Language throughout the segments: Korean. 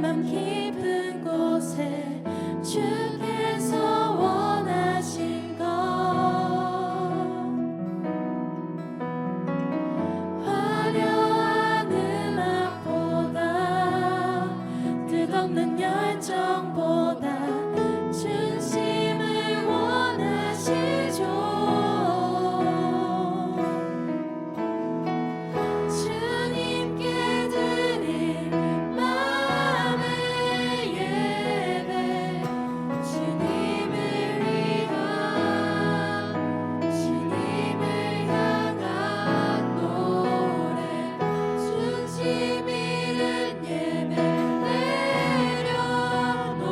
맘 깊은 곳에 주께서 원하신 것 화려한 음악보다 뜻없는 열정보다 진심을 원하시죠. 주님께 드릴 마음의 예배 주님을 위한 주님을 향한 노래 중심 잃은 예배 내려놓고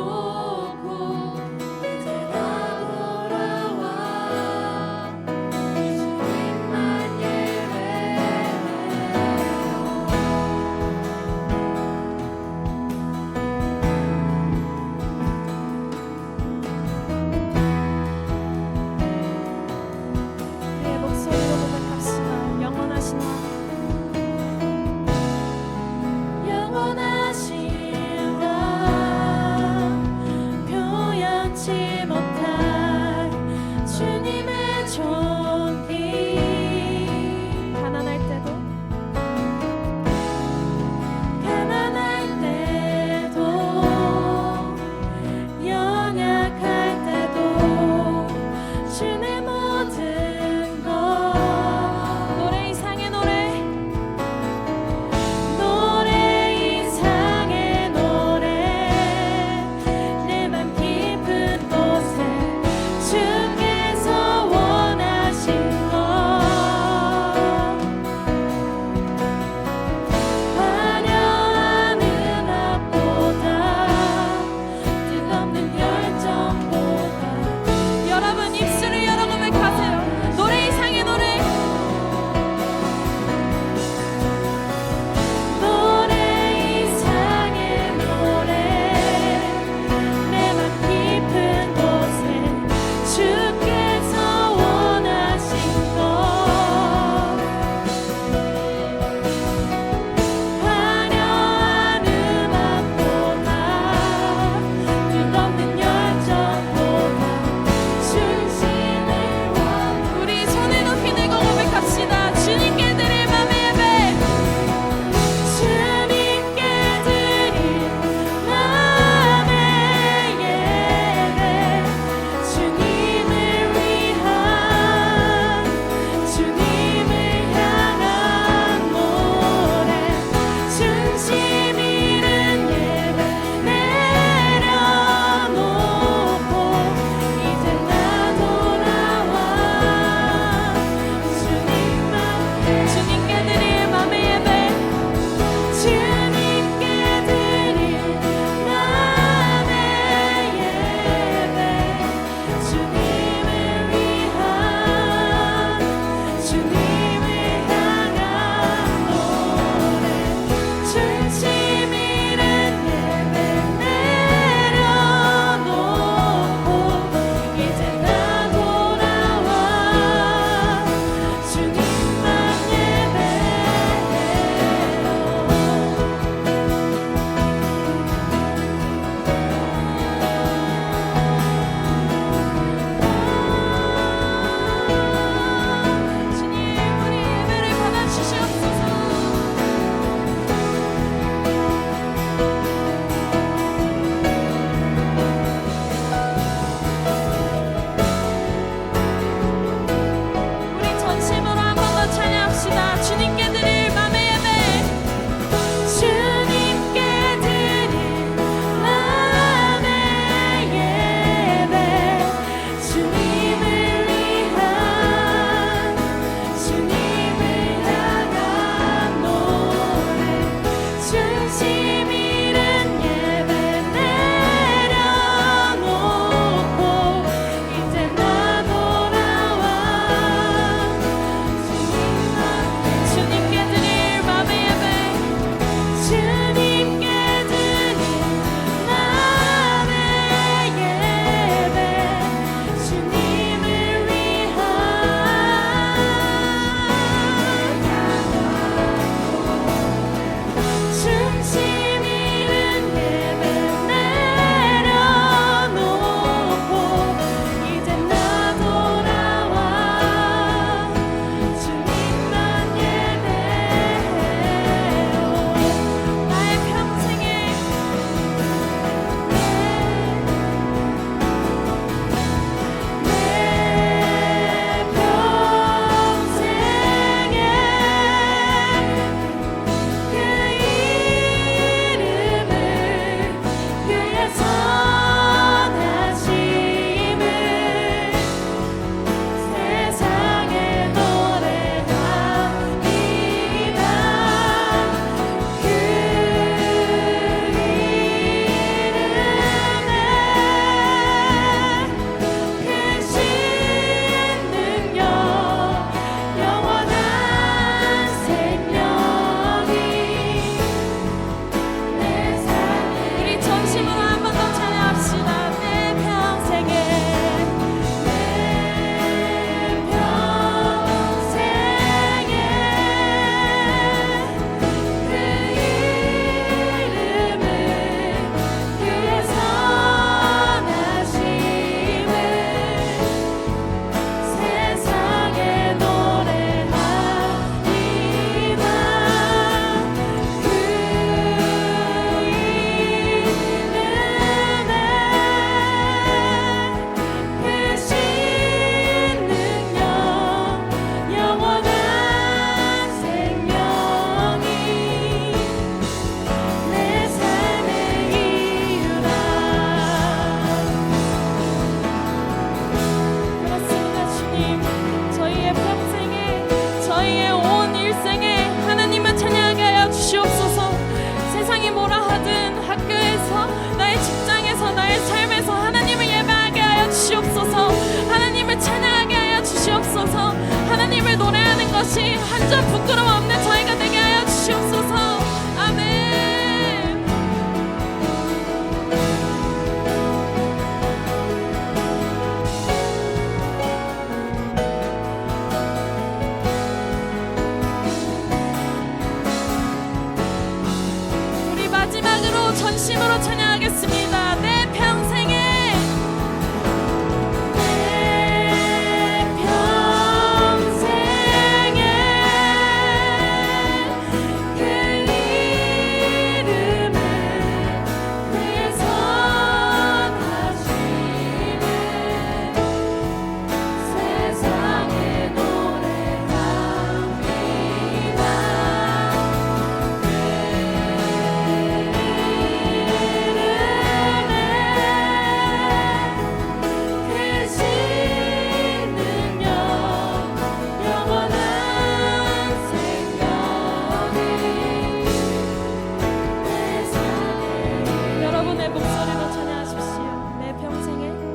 주님의 목소리로 찬양하십시오. 내 평생에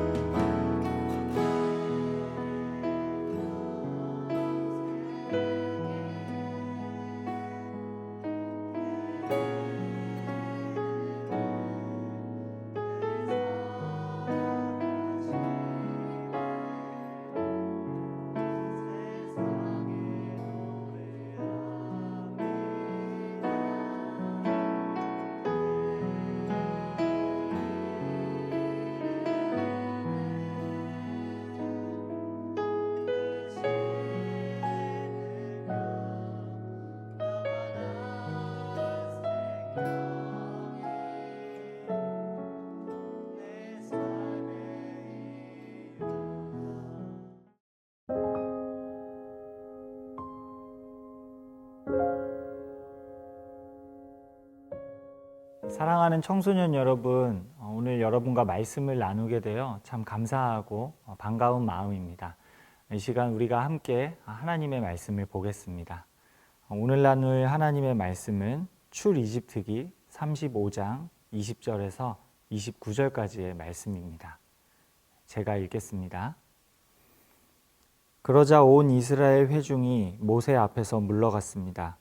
사랑하는 청소년 여러분, 오늘 여러분과 말씀을 나누게 되어 참 감사하고 반가운 마음입니다. 이 시간 우리가 함께 하나님의 말씀을 보겠습니다. 오늘 나눌 하나님의 말씀은 출이집트기 35장 20절에서 29절까지의 말씀입니다. 제가 읽겠습니다. 그러자 온 이스라엘 회중이 모세 앞에서 물러갔습니다.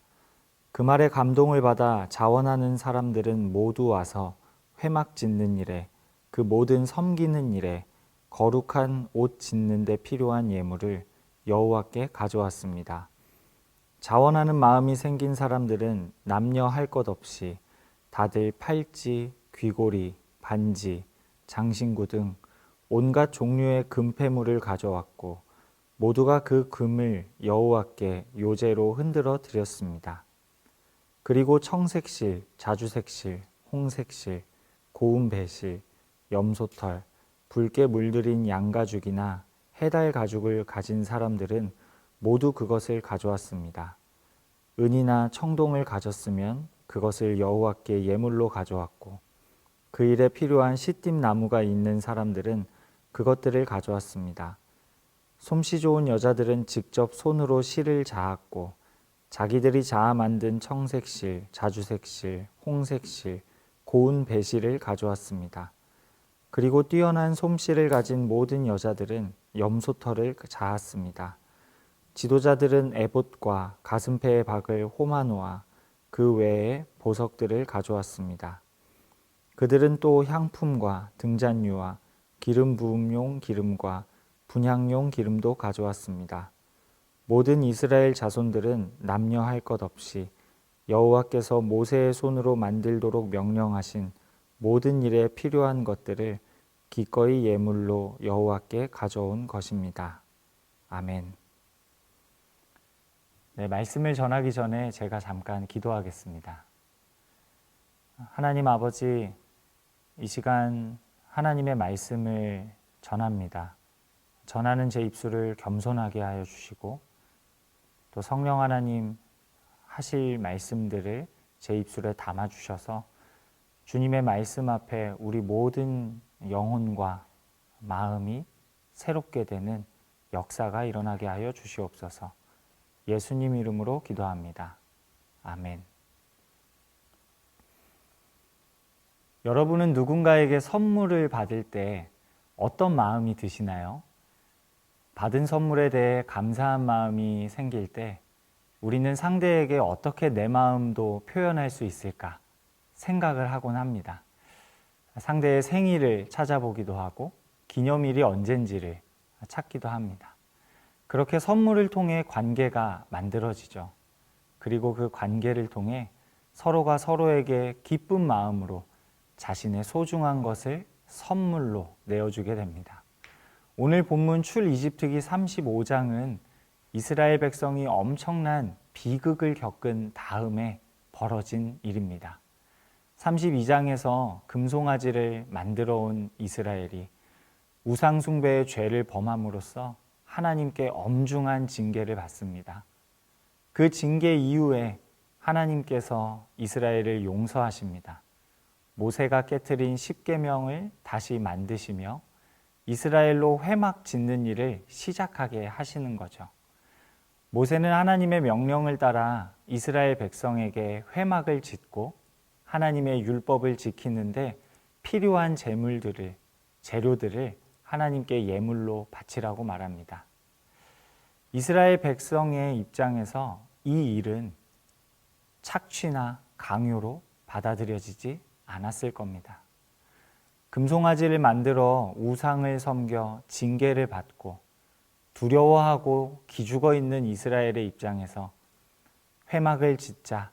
그 말에 감동을 받아 자원하는 사람들은 모두 와서 회막 짓는 일에, 그 모든 섬기는 일에, 거룩한 옷 짓는 데 필요한 예물을 여호와께 가져왔습니다. 자원하는 마음이 생긴 사람들은 남녀 할 것 없이 다들 팔찌, 귀고리, 반지, 장신구 등 온갖 종류의 금폐물을 가져왔고 모두가 그 금을 여호와께 요제로 흔들어 드렸습니다. 그리고 청색실, 자주색실, 홍색실, 고운 배실, 염소털, 붉게 물들인 양가죽이나 해달 가죽을 가진 사람들은 모두 그것을 가져왔습니다. 은이나 청동을 가졌으면 그것을 여호와께 예물로 가져왔고 그 일에 필요한 시띠 나무가 있는 사람들은 그것들을 가져왔습니다. 솜씨 좋은 여자들은 직접 손으로 실을 자았고 자기들이 자아 만든 청색실, 자주색실, 홍색실, 고운 배실을 가져왔습니다. 그리고 뛰어난 솜씨를 가진 모든 여자들은 염소털을 자았습니다. 지도자들은 에봇과 가슴패에 박을 호마노와 그 외에 보석들을 가져왔습니다. 그들은 또 향품과 등잔류와 기름 부음용 기름과 분향용 기름도 가져왔습니다. 모든 이스라엘 자손들은 남녀 할 것 없이 여호와께서 모세의 손으로 만들도록 명령하신 모든 일에 필요한 것들을 기꺼이 예물로 여호와께 가져온 것입니다. 아멘. 네, 말씀을 전하기 전에 제가 잠깐 기도하겠습니다. 하나님 아버지, 이 시간 하나님의 말씀을 전합니다. 전하는 제 입술을 겸손하게 하여 주시고 또 성령 하나님 하실 말씀들을 제 입술에 담아 주셔서 주님의 말씀 앞에 우리 모든 영혼과 마음이 새롭게 되는 역사가 일어나게 하여 주시옵소서. 예수님 이름으로 기도합니다. 아멘. 여러분은 누군가에게 선물을 받을 때 어떤 마음이 드시나요? 받은 선물에 대해 감사한 마음이 생길 때 우리는 상대에게 어떻게 내 마음도 표현할 수 있을까 생각을 하곤 합니다. 상대의 생일을 찾아보기도 하고 기념일이 언젠지를 찾기도 합니다. 그렇게 선물을 통해 관계가 만들어지죠. 그리고 그 관계를 통해 서로가 서로에게 기쁜 마음으로 자신의 소중한 것을 선물로 내어주게 됩니다. 오늘 본문 출이집트기 35장은 이스라엘 백성이 엄청난 비극을 겪은 다음에 벌어진 일입니다. 32장에서 금송아지를 만들어 온 이스라엘이 우상 숭배의 죄를 범함으로써 하나님께 엄중한 징계를 받습니다. 그 징계 이후에 하나님께서 이스라엘을 용서하십니다. 모세가 깨트린 십계명을 다시 만드시며 이스라엘로 회막 짓는 일을 시작하게 하시는 거죠. 모세는 하나님의 명령을 따라 이스라엘 백성에게 회막을 짓고 하나님의 율법을 지키는데 필요한 재료들을 하나님께 예물로 바치라고 말합니다. 이스라엘 백성의 입장에서 이 일은 착취나 강요로 받아들여지지 않았을 겁니다. 금송아지를 만들어 우상을 섬겨 징계를 받고 두려워하고 기죽어 있는 이스라엘의 입장에서 회막을 짓자,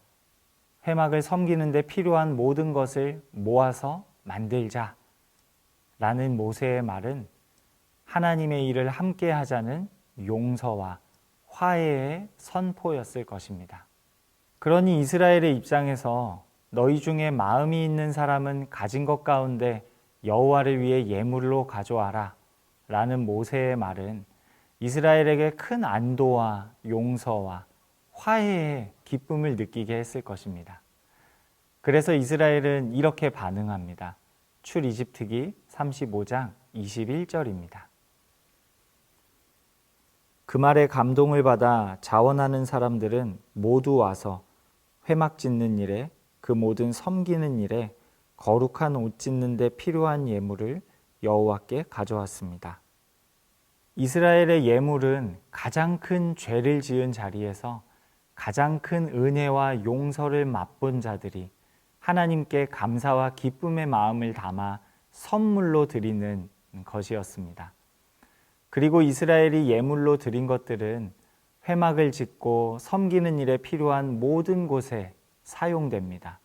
회막을 섬기는 데 필요한 모든 것을 모아서 만들자 라는 모세의 말은 하나님의 일을 함께 하자는 용서와 화해의 선포였을 것입니다. 그러니 이스라엘의 입장에서 너희 중에 마음이 있는 사람은 가진 것 가운데 여호와를 위해 예물로 가져와라 라는 모세의 말은 이스라엘에게 큰 안도와 용서와 화해의 기쁨을 느끼게 했을 것입니다. 그래서 이스라엘은 이렇게 반응합니다. 출이집트기 35장 21절입니다. 그 말에 감동을 받아 자원하는 사람들은 모두 와서 회막 짓는 일에 그 모든 섬기는 일에 거룩한 옷 짓는 데 필요한 예물을 여호와께 가져왔습니다. 이스라엘의 예물은 가장 큰 죄를 지은 자리에서 가장 큰 은혜와 용서를 맛본 자들이 하나님께 감사와 기쁨의 마음을 담아 선물로 드리는 것이었습니다. 그리고 이스라엘이 예물로 드린 것들은 회막을 짓고 섬기는 일에 필요한 모든 곳에 사용됩니다.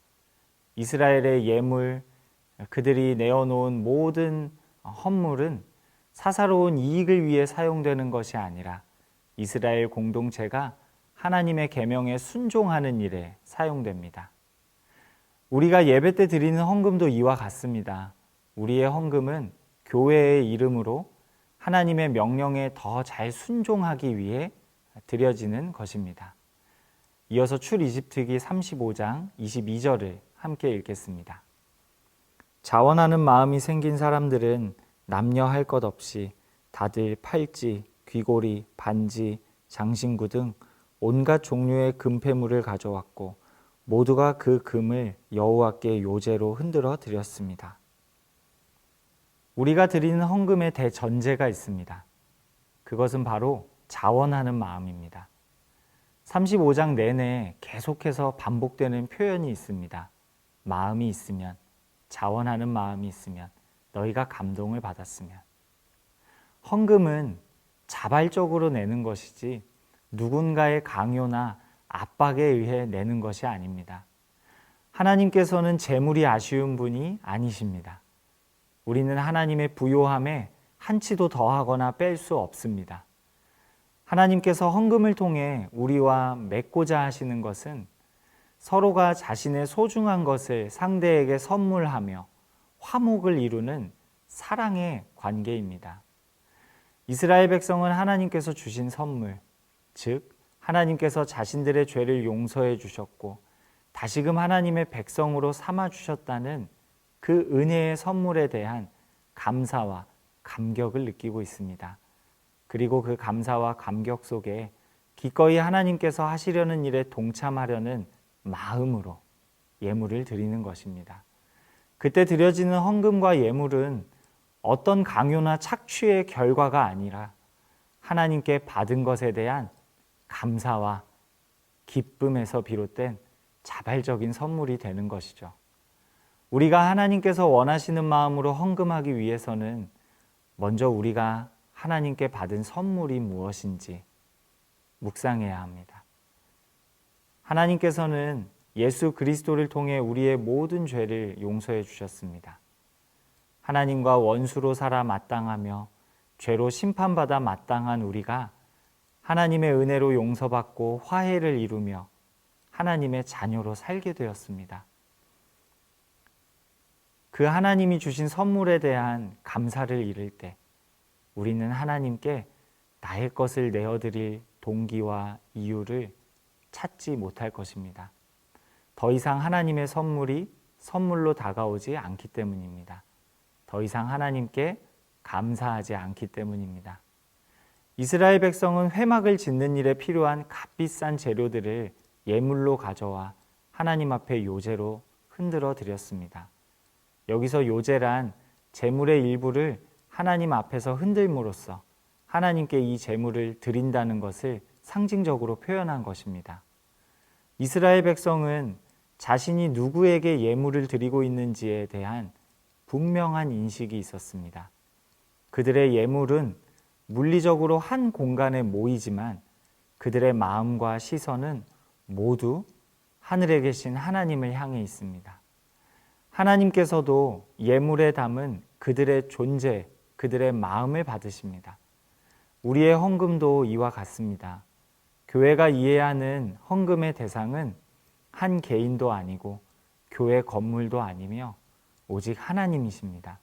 이스라엘의 예물, 그들이 내어놓은 모든 헌물은 사사로운 이익을 위해 사용되는 것이 아니라 이스라엘 공동체가 하나님의 계명에 순종하는 일에 사용됩니다. 우리가 예배 때 드리는 헌금도 이와 같습니다. 우리의 헌금은 교회의 이름으로 하나님의 명령에 더 잘 순종하기 위해 드려지는 것입니다. 이어서 출이집트기 35장 22절을 함께 읽겠습니다. 자원하는 마음이 생긴 사람들은 남녀 할 것 없이 다들 팔찌, 귀고리, 반지, 장신구 등 온갖 종류의 금폐물을 가져왔고 모두가 그 금을 여호와께 요제로 흔들어 드렸습니다. 우리가 드리는 헌금에 대전제가 있습니다. 그것은 바로 자원하는 마음입니다. 35장 내내 계속해서 반복되는 표현이 있습니다. 마음이 있으면, 자원하는 마음이 있으면, 너희가 감동을 받았으면. 헌금은 자발적으로 내는 것이지 누군가의 강요나 압박에 의해 내는 것이 아닙니다. 하나님께서는 재물이 아쉬운 분이 아니십니다. 우리는 하나님의 부요함에 한치도 더하거나 뺄 수 없습니다. 하나님께서 헌금을 통해 우리와 맺고자 하시는 것은 서로가 자신의 소중한 것을 상대에게 선물하며 화목을 이루는 사랑의 관계입니다. 이스라엘 백성은 하나님께서 주신 선물, 즉 하나님께서 자신들의 죄를 용서해 주셨고 다시금 하나님의 백성으로 삼아 주셨다는 그 은혜의 선물에 대한 감사와 감격을 느끼고 있습니다. 그리고 그 감사와 감격 속에 기꺼이 하나님께서 하시려는 일에 동참하려는 마음으로 예물을 드리는 것입니다. 그때 드려지는 헌금과 예물은 어떤 강요나 착취의 결과가 아니라 하나님께 받은 것에 대한 감사와 기쁨에서 비롯된 자발적인 선물이 되는 것이죠. 우리가 하나님께서 원하시는 마음으로 헌금하기 위해서는 먼저 우리가 하나님께 받은 선물이 무엇인지 묵상해야 합니다. 하나님께서는 예수 그리스도를 통해 우리의 모든 죄를 용서해 주셨습니다. 하나님과 원수로 살아 마땅하며 죄로 심판받아 마땅한 우리가 하나님의 은혜로 용서받고 화해를 이루며 하나님의 자녀로 살게 되었습니다. 그 하나님이 주신 선물에 대한 감사를 이룰 때 우리는 하나님께 나의 것을 내어드릴 동기와 이유를 찾지 못할 것입니다. 더 이상 하나님의 선물이 선물로 다가오지 않기 때문입니다. 더 이상 하나님께 감사하지 않기 때문입니다. 이스라엘 백성은 회막을 짓는 일에 필요한 값비싼 재료들을 예물로 가져와 하나님 앞에 요제로 흔들어 드렸습니다. 여기서 요제란 재물의 일부를 하나님 앞에서 흔들므로써 하나님께 이 재물을 드린다는 것을 상징적으로 표현한 것입니다. 이스라엘 백성은 자신이 누구에게 예물을 드리고 있는지에 대한 분명한 인식이 있었습니다. 그들의 예물은 물리적으로 한 공간에 모이지만 그들의 마음과 시선은 모두 하늘에 계신 하나님을 향해 있습니다. 하나님께서도 예물에 담은 그들의 존재, 그들의 마음을 받으십니다. 우리의 헌금도 이와 같습니다. 교회가 이해하는 헌금의 대상은 한 개인도 아니고 교회 건물도 아니며 오직 하나님이십니다.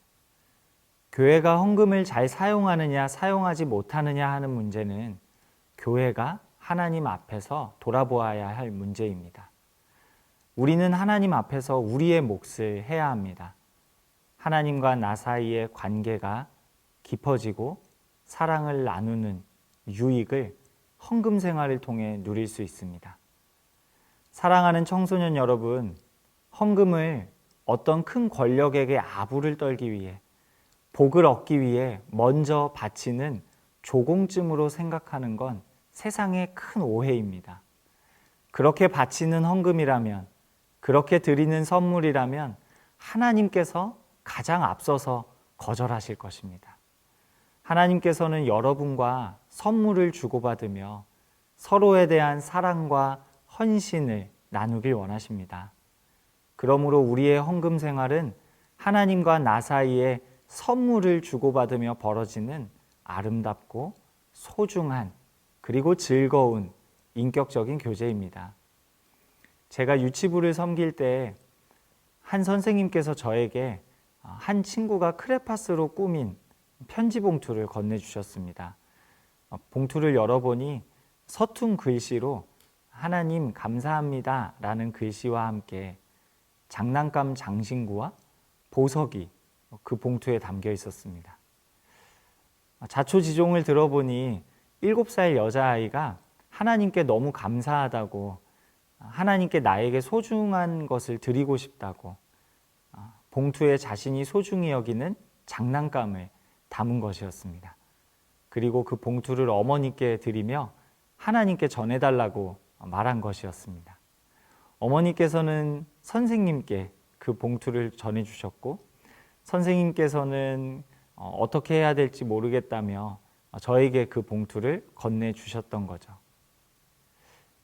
교회가 헌금을 잘 사용하느냐 사용하지 못하느냐 하는 문제는 교회가 하나님 앞에서 돌아보아야 할 문제입니다. 우리는 하나님 앞에서 우리의 몫을 해야 합니다. 하나님과 나 사이의 관계가 깊어지고 사랑을 나누는 유익을 헌금 생활을 통해 누릴 수 있습니다. 사랑하는 청소년 여러분, 헌금을 어떤 큰 권력에게 아부를 떨기 위해 복을 얻기 위해 먼저 바치는 조공쯤으로 생각하는 건 세상의 큰 오해입니다. 그렇게 바치는 헌금이라면, 그렇게 드리는 선물이라면 하나님께서 가장 앞서서 거절하실 것입니다. 하나님께서는 여러분과 선물을 주고받으며 서로에 대한 사랑과 헌신을 나누길 원하십니다. 그러므로 우리의 헌금 생활은 하나님과 나 사이에 선물을 주고받으며 벌어지는 아름답고 소중한 그리고 즐거운 인격적인 교제입니다. 제가 유치부를 섬길 때 한 선생님께서 저에게 한 친구가 크레파스로 꾸민 편지 봉투를 건네주셨습니다. 봉투를 열어보니 서툰 글씨로 하나님 감사합니다 라는 글씨와 함께 장난감 장신구와 보석이 그 봉투에 담겨 있었습니다. 자초지종을 들어보니 7살 여자아이가 하나님께 너무 감사하다고, 하나님께 나에게 소중한 것을 드리고 싶다고 봉투에 자신이 소중히 여기는 장난감을 담은 것이었습니다. 그리고 그 봉투를 어머니께 드리며 하나님께 전해달라고 말한 것이었습니다. 어머니께서는 선생님께 그 봉투를 전해주셨고 선생님께서는 어떻게 해야 될지 모르겠다며 저에게 그 봉투를 건네주셨던 거죠.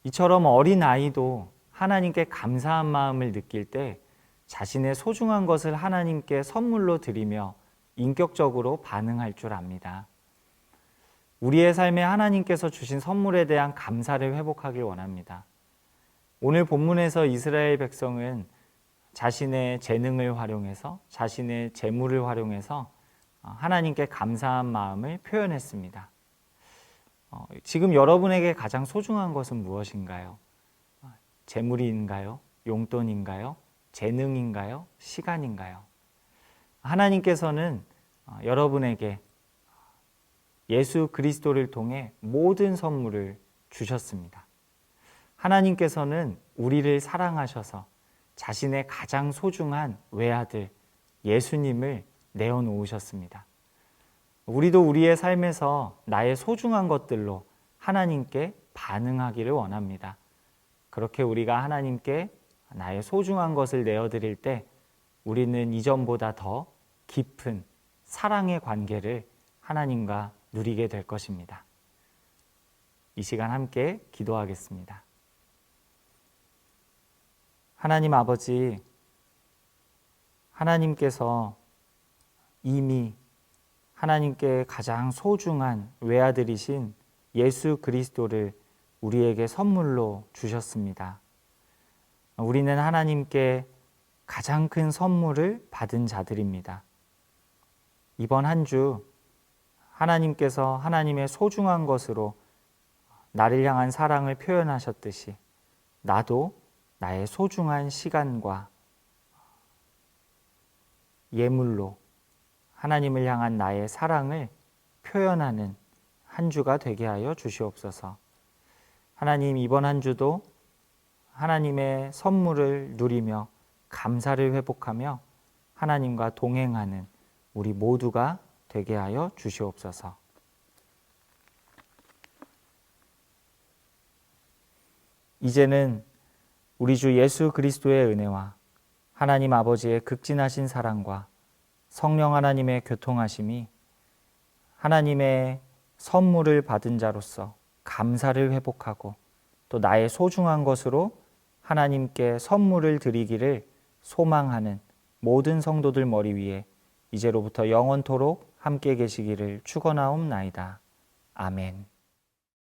이처럼 어린아이도 하나님께 감사한 마음을 느낄 때 자신의 소중한 것을 하나님께 선물로 드리며 인격적으로 반응할 줄 압니다. 우리의 삶에 하나님께서 주신 선물에 대한 감사를 회복하길 원합니다. 오늘 본문에서 이스라엘 백성은 자신의 재능을 활용해서, 자신의 재물을 활용해서 하나님께 감사한 마음을 표현했습니다. 지금 여러분에게 가장 소중한 것은 무엇인가요? 재물인가요? 용돈인가요? 재능인가요? 시간인가요? 하나님께서는 여러분에게 예수 그리스도를 통해 모든 선물을 주셨습니다. 하나님께서는 우리를 사랑하셔서 자신의 가장 소중한 외아들 예수님을 내어놓으셨습니다. 우리도 우리의 삶에서 나의 소중한 것들로 하나님께 반응하기를 원합니다. 그렇게 우리가 하나님께 나의 소중한 것을 내어드릴 때 우리는 이전보다 더 깊은 사랑의 관계를 하나님과 누리게 될 것입니다. 이 시간 함께 기도하겠습니다. 하나님 아버지, 하나님께서 이미 하나님께 가장 소중한 외아들이신 예수 그리스도를 우리에게 선물로 주셨습니다. 우리는 하나님께 가장 큰 선물을 받은 자들입니다. 이번 한 주 하나님께서 하나님의 소중한 것으로 나를 향한 사랑을 표현하셨듯이 나도 나의 소중한 시간과 예물로 하나님을 향한 나의 사랑을 표현하는 한 주가 되게 하여 주시옵소서. 하나님, 이번 한 주도 하나님의 선물을 누리며 감사를 회복하며 하나님과 동행하는 우리 모두가 되게 하여 주시옵소서. 이제는 우리 주 예수 그리스도의 은혜와 하나님 아버지의 극진하신 사랑과 성령 하나님의 교통하심이 하나님의 선물을 받은 자로서 감사를 회복하고 또 나의 소중한 것으로 하나님께 선물을 드리기를 소망하는 모든 성도들 머리 위에 이제로부터 영원토록 함께 계시기를 축원하옵나이다. 아멘.